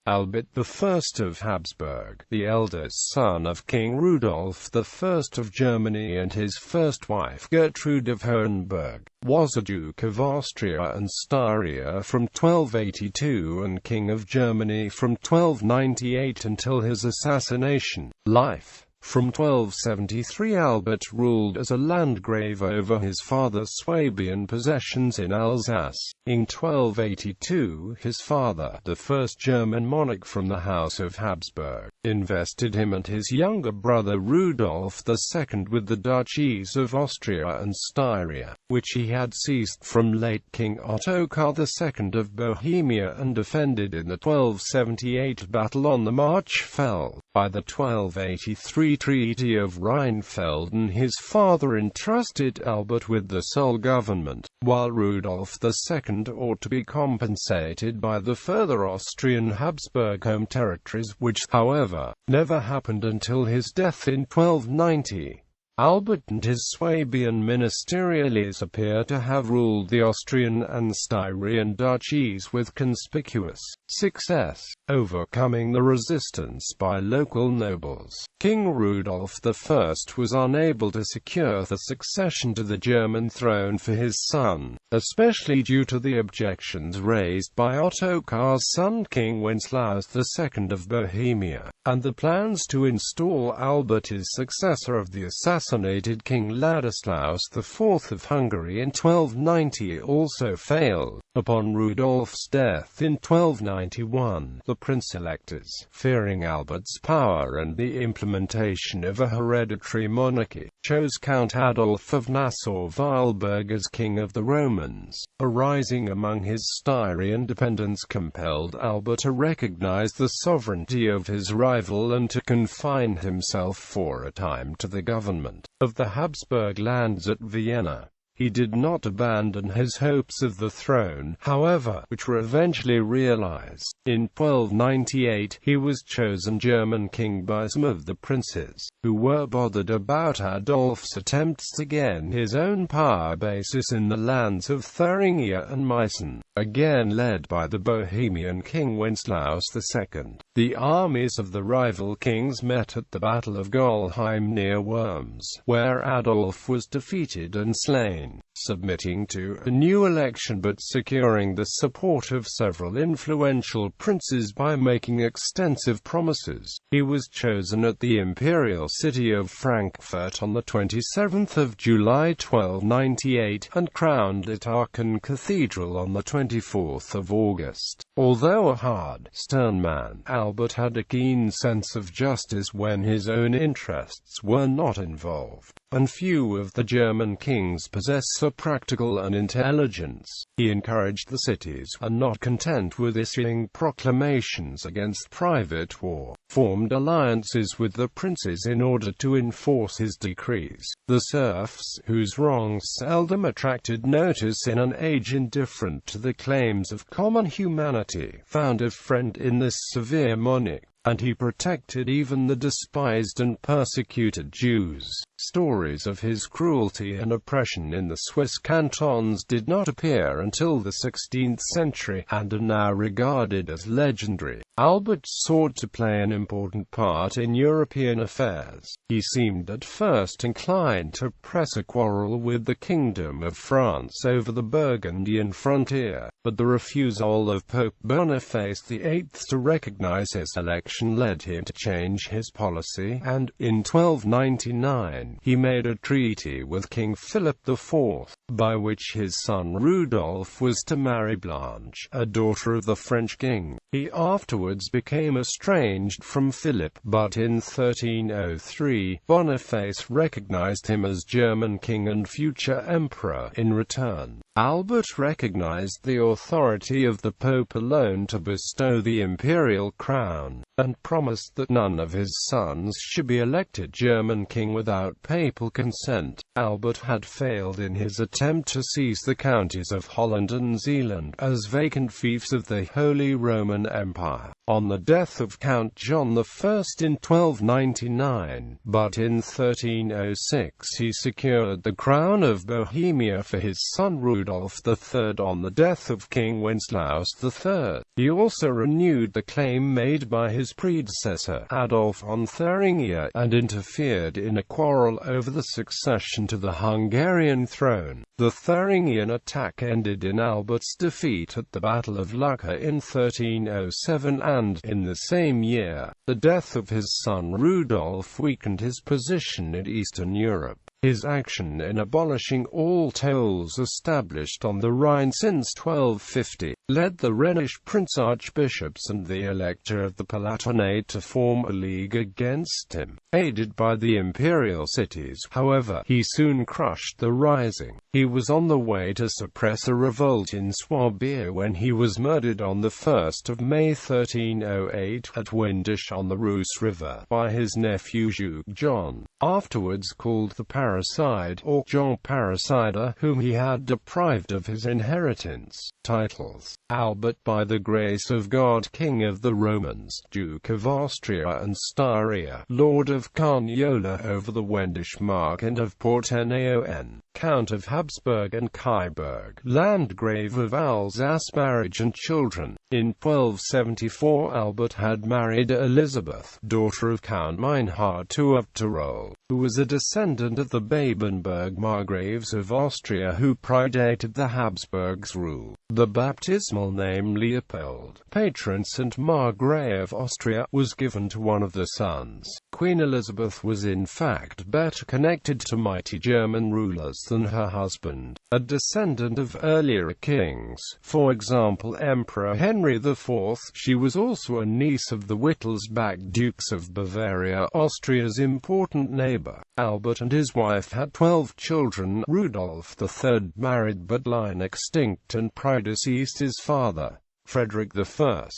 Albert I of Habsburg, the eldest son of King Rudolf I of Germany and his first wife Gertrude of Hohenburg, was a Duke of Austria and Styria from 1282 and King of Germany from 1298 until his assassination. Life. From 1273 Albert ruled as a landgrave over his father's Swabian possessions in Alsace. In 1282 his father, the first German monarch from the House of Habsburg, invested him and his younger brother Rudolf II with the duchies of Austria and Styria, which he had seized from late King Ottokar II of Bohemia and defended in the 1278 battle on the Marchfeld. By the 1283 Treaty of Rheinfelden his father entrusted Albert with the sole government, while Rudolf II ought to be compensated by the further Austrian Habsburg home territories, which, however, never happened until his death in 1290. Albert and his Swabian ministeriales appear to have ruled the Austrian and Styrian duchies with conspicuous success, overcoming the resistance by local nobles. King Rudolf I was unable to secure the succession to the German throne for his son, especially due to the objections raised by Ottokar's son King Wenceslaus II of Bohemia, and the plans to install Albert as successor of the assassinated King Ladislaus IV of Hungary in 1290 also failed. Upon Rudolf's death in 1291, the prince-electors, fearing Albert's power and the implementation of a hereditary monarchy, chose Count Adolf of Nassau-Weilburg as king of the Romans. A rising among his Styrian dependents compelled Albert to recognize the sovereignty of his rival and to confine himself for a time to the government of the Habsburg lands at Vienna. He did not abandon his hopes of the throne, however, which were eventually realized. In 1298, he was chosen German king by some of the princes, who were bothered about Adolf's attempts to gain his own power basis in the lands of Thuringia and Meissen, again led by the Bohemian king Wenceslaus II. The armies of the rival kings met at the Battle of Golheim near Worms, where Adolf was defeated and slain. Submitting to a new election but securing the support of several influential princes by making extensive promises, he was chosen at the imperial city of Frankfurt on the 27th of July 1298, and crowned at Aachen Cathedral on the 24th of August. Although a hard, stern man, Albert had a keen sense of justice when his own interests were not involved, and few of the German kings possess so practical an intelligence. He encouraged the cities, and not content with issuing proclamations against private war, formed alliances with the princes in order to enforce his decrees. The serfs, whose wrongs seldom attracted notice in an age indifferent to the claims of common humanity, found a friend in this severe monarch, and he protected even the despised and persecuted Jews. Stories of his cruelty and oppression in the Swiss cantons did not appear until the 16th century, and are now regarded as legendary. Albert sought to play an important part in European affairs. He seemed at first inclined to press a quarrel with the Kingdom of France over the Burgundian frontier, but the refusal of Pope Boniface VIII to recognize his election led him to change his policy, and, in 1299, he made a treaty with King Philip IV, by which his son Rudolf was to marry Blanche, a daughter of the French king. He afterwards became estranged from Philip, but in 1303, Boniface recognized him as German king and future emperor. In return, Albert recognized the authority of the Pope alone to bestow the imperial crown, and promised that none of his sons should be elected German king without papal consent. Albert had failed in his attempt to seize the counties of Holland and Zeeland as vacant fiefs of the Holy Roman Empire. on the death of Count John I in 1299, but in 1306 he secured the crown of Bohemia for his son Rudolf III on the death of King Wenceslaus III. He also renewed the claim made by his predecessor, Adolf von Thuringia, and interfered in a quarrel over the succession to the Hungarian throne. The Thuringian attack ended in Albert's defeat at the Battle of Lucca in 1307, and, in the same year, the death of his son Rudolf weakened his position in Eastern Europe. His action in abolishing all tolls established on the Rhine since 1250 led the Rhenish prince-archbishops and the Elector of the Palatinate to form a league against him. Aided by the imperial cities, however, he soon crushed the rising. He was on the way to suppress a revolt in Swabia when he was murdered on the 1st of May 1308 at Windisch on the Reuss River by his nephew Duke John, afterwards called the Parricide, or John Parricida, whom he had deprived of his inheritance. Titles: Albert by the grace of God, King of the Romans, Duke of Austria and Styria, Lord of Carniola over the Wendisch Mark and of Portenaon, Count of Habsburg and Kyburg, Landgrave of Alsace. Marriage and children. In 1274 Albert had married Elizabeth, daughter of Count Meinhard II of Tyrol, who was a descendant of the Babenberg Margraves of Austria who predated the Habsburgs' rule. The baptismal name Leopold, patron Saint Margrave of Austria, was given to one of the sons. Queen Elizabeth was in fact better connected to mighty German rulers than her husband, a descendant of earlier kings, for example Emperor Henry IV. She was also a niece of the Wittelsbach Dukes of Bavaria, Austria's important neighbor. Albert and his wife had 12 children. Rudolf III married but line extinct and predeceased his father. Frederick I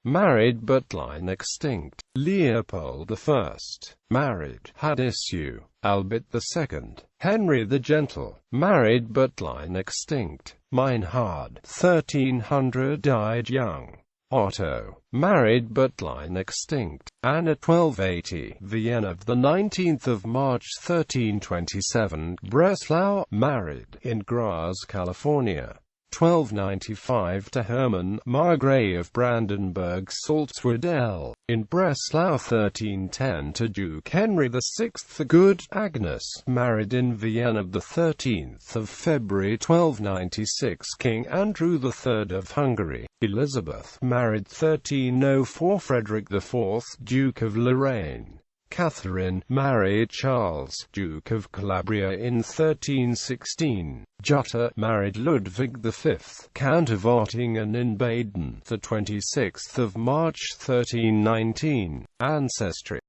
married but line extinct. Leopold I married, had issue. Albert II, Henry the Gentle, married but line extinct. Meinhard, 1300, died young. Otto, married but line extinct. Anna, 1280, Vienna of the 19th of March 1327. Breslau, married, in Graz, California. 1295 to Hermann, Margrave of Brandenburg Salzwedel, in Breslau. 1310 to Duke Henry VI the Good. Agnes, married in Vienna of the 13th of February 1296. King Andrew III of Hungary. Elizabeth, married 1304. Frederick IV, Duke of Lorraine. Catherine, married Charles, Duke of Calabria in 1316. Jutta, married Ludwig V, Count of Ottingen in Baden, the 26th of March 1319. Ancestry.